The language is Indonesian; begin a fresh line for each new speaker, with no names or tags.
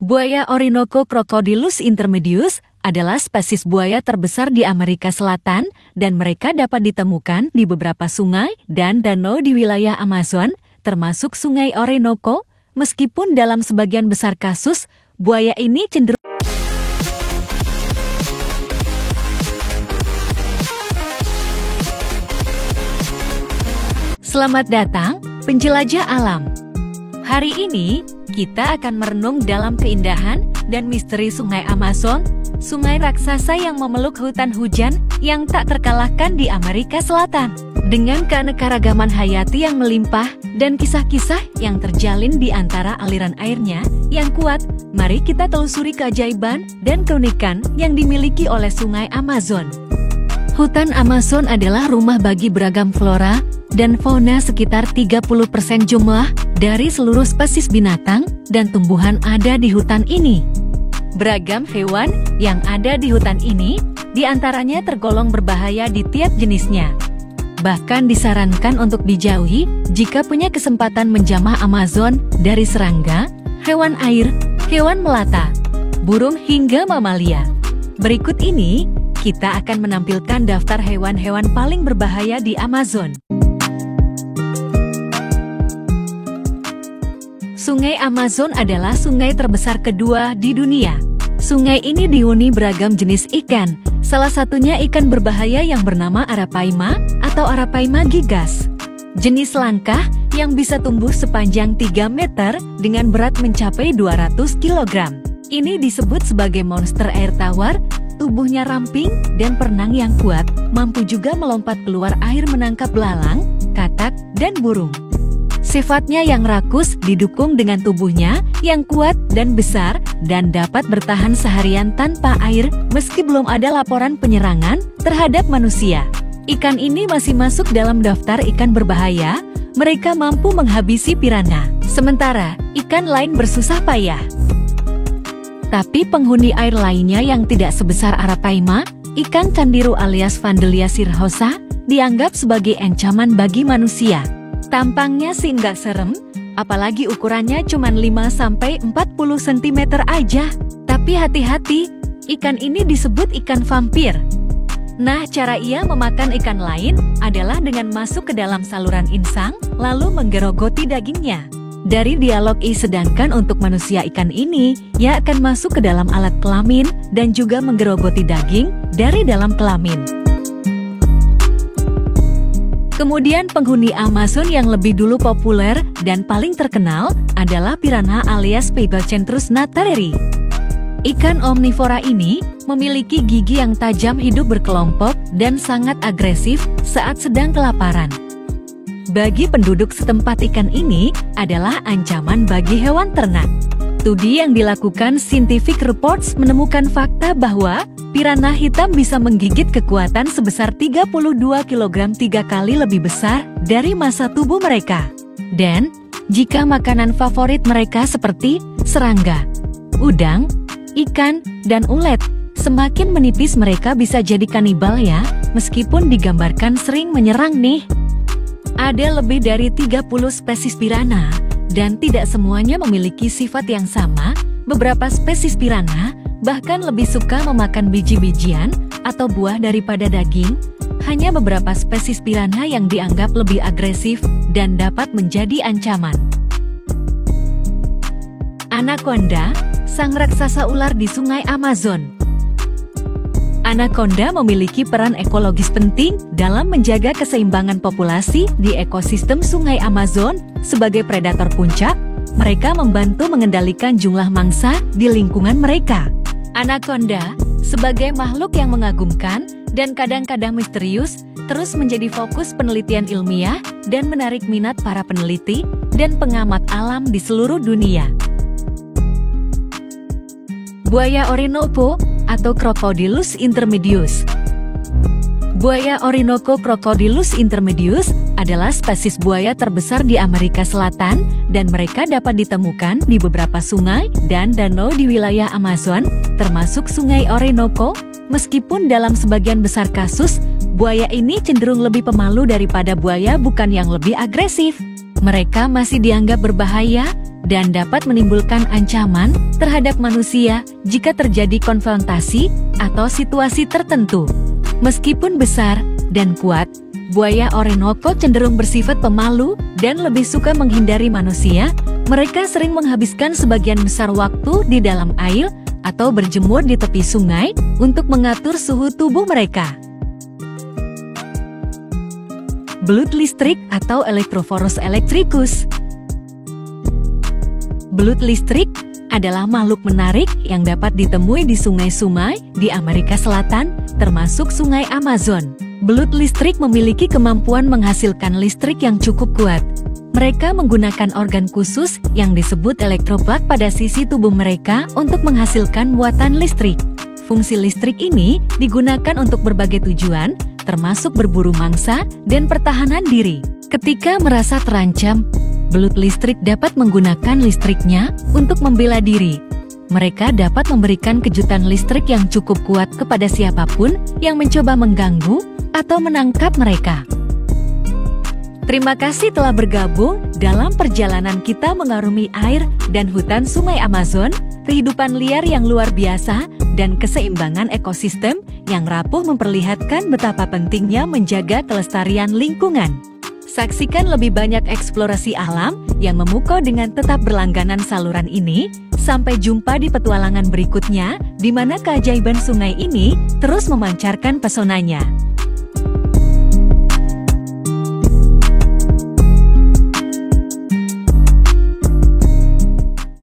Buaya Orinoco Crocodylus intermedius adalah spesies buaya terbesar di Amerika Selatan dan mereka dapat ditemukan di beberapa sungai dan danau di wilayah Amazon, termasuk Sungai Orinoco. Meskipun dalam sebagian besar kasus, buaya ini cenderung Selamat datang, penjelajah alam. Hari ini, kita akan merenung dalam keindahan dan misteri Sungai Amazon, sungai raksasa yang memeluk hutan hujan yang tak terkalahkan di Amerika Selatan. Dengan keanekaragaman hayati yang melimpah dan kisah-kisah yang terjalin di antara aliran airnya yang kuat, mari kita telusuri keajaiban dan keunikan yang dimiliki oleh Sungai Amazon. Hutan Amazon adalah rumah bagi beragam flora dan fauna. Sekitar 30% jumlah dari seluruh spesies binatang dan tumbuhan ada di hutan ini. Beragam hewan yang ada di hutan ini, diantaranya tergolong berbahaya di tiap jenisnya. Bahkan disarankan untuk dijauhi jika punya kesempatan menjamah Amazon dari serangga, hewan air, hewan melata, burung hingga mamalia. Berikut ini, kita akan menampilkan daftar hewan-hewan paling berbahaya di Amazon. Sungai Amazon adalah sungai terbesar kedua di dunia. Sungai ini dihuni beragam jenis ikan, salah satunya ikan berbahaya yang bernama Arapaima atau Arapaima gigas. Jenis langka yang bisa tumbuh sepanjang 3 meter dengan berat mencapai 200 kg. Ini disebut sebagai monster air tawar. Tubuhnya ramping dan perenang yang kuat, mampu juga melompat keluar air menangkap belalang, katak, dan burung. Sifatnya yang rakus didukung dengan tubuhnya yang kuat dan besar dan dapat bertahan seharian tanpa air meski belum ada laporan penyerangan terhadap manusia. Ikan ini masih masuk dalam daftar ikan berbahaya, mereka mampu menghabisi piranha, sementara ikan lain bersusah payah. Tapi penghuni air lainnya yang tidak sebesar Arapaima, ikan candiru alias Vandelia cirrhosa, dianggap sebagai ancaman bagi manusia. Tampangnya sih nggak serem, apalagi ukurannya cuma 5–40 cm aja. Tapi hati-hati, ikan ini disebut ikan vampir. Nah, cara ia memakan ikan lain adalah dengan masuk ke dalam saluran insang, lalu menggerogoti dagingnya. Dari dialog sedangkan untuk manusia ikan ini, ia akan masuk ke dalam alat kelamin dan juga menggerogoti daging dari dalam kelamin. Kemudian penghuni Amazon yang lebih dulu populer dan paling terkenal adalah piranha alias Pygocenthrus natareri. Ikan omnivora ini memiliki gigi yang tajam, hidup berkelompok, dan sangat agresif saat sedang kelaparan. Bagi penduduk setempat ikan ini adalah ancaman bagi hewan ternak. Studi yang dilakukan Scientific Reports menemukan fakta bahwa piranha hitam bisa menggigit kekuatan sebesar 32 kg 3 kali lebih besar dari massa tubuh mereka. Dan, jika makanan favorit mereka seperti serangga, udang, ikan, dan ulet, semakin menipis mereka bisa jadi kanibal ya, meskipun digambarkan sering menyerang nih. Ada lebih dari 30 spesies piranha, dan tidak semuanya memiliki sifat yang sama. Beberapa spesies piranha bahkan lebih suka memakan biji-bijian atau buah daripada daging. Hanya beberapa spesies piranha yang dianggap lebih agresif dan dapat menjadi ancaman. Anaconda, sang raksasa ular di Sungai Amazon. Anaconda memiliki peran ekologis penting dalam menjaga keseimbangan populasi di ekosistem Sungai Amazon. Sebagai predator puncak, mereka membantu mengendalikan jumlah mangsa di lingkungan mereka. Anaconda, sebagai makhluk yang mengagumkan dan kadang-kadang misterius, terus menjadi fokus penelitian ilmiah dan menarik minat para peneliti dan pengamat alam di seluruh dunia. Buaya Orinoco atau Crocodylus intermedius. Buaya Orinoco Crocodylus intermedius adalah spesies buaya terbesar di Amerika Selatan dan mereka dapat ditemukan di beberapa sungai dan danau di wilayah Amazon, termasuk Sungai Orinoco. Meskipun dalam sebagian besar kasus, buaya ini cenderung lebih pemalu daripada buaya bukan yang lebih agresif. Mereka masih dianggap berbahaya dan dapat menimbulkan ancaman terhadap manusia jika terjadi konfrontasi atau situasi tertentu. Meskipun besar dan kuat, buaya Orinoco cenderung bersifat pemalu dan lebih suka menghindari manusia. Mereka sering menghabiskan sebagian besar waktu di dalam air atau berjemur di tepi sungai untuk mengatur suhu tubuh mereka. Belut listrik atau Electrophorus electricus. Belut listrik adalah makhluk menarik yang dapat ditemui di sungai-sungai di Amerika Selatan, termasuk Sungai Amazon. Belut listrik memiliki kemampuan menghasilkan listrik yang cukup kuat. Mereka menggunakan organ khusus yang disebut elektroplug pada sisi tubuh mereka untuk menghasilkan muatan listrik. Fungsi listrik ini digunakan untuk berbagai tujuan, termasuk berburu mangsa dan pertahanan diri. Ketika merasa terancam, belut listrik dapat menggunakan listriknya untuk membela diri. Mereka dapat memberikan kejutan listrik yang cukup kuat kepada siapapun yang mencoba mengganggu atau menangkap mereka. Terima kasih telah bergabung dalam perjalanan kita mengarungi air dan hutan Sungai Amazon, kehidupan liar yang luar biasa, dan keseimbangan ekosistem yang rapuh memperlihatkan betapa pentingnya menjaga kelestarian lingkungan. Saksikan lebih banyak eksplorasi alam yang memukau dengan tetap berlangganan saluran ini. Sampai jumpa di petualangan berikutnya, di mana keajaiban sungai ini terus memancarkan pesonanya.